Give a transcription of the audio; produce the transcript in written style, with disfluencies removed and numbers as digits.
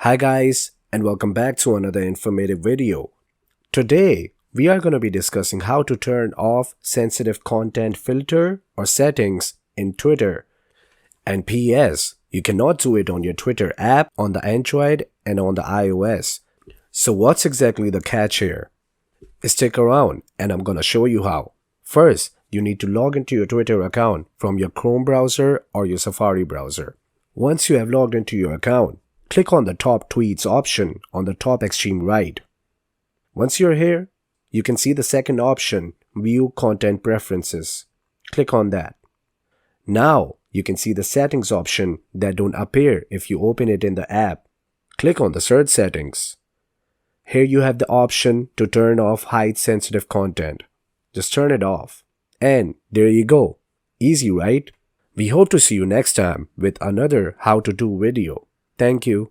Hi guys, and welcome back to another informative video. Today, we are going to be discussing how to turn off sensitive content filter or settings in Twitter. And PS, you cannot do it on your Twitter app on the Android and on the iOS. So what's exactly the catch here? Stick around and I'm going to show you how. First, you need to log into your Twitter account from your Chrome browser or your Safari browser. Once you have logged into your account, click on the top tweets option on the top extreme right. Once you're here, you can see the second option, view content preferences. Click on that. Now you can see the settings option that don't appear if you open it in the app. Click on the search settings. Here you have the option to turn off hide sensitive content. Just turn it off. And there you go. Easy, right? We hope to see you next time with another how to do video. Thank you.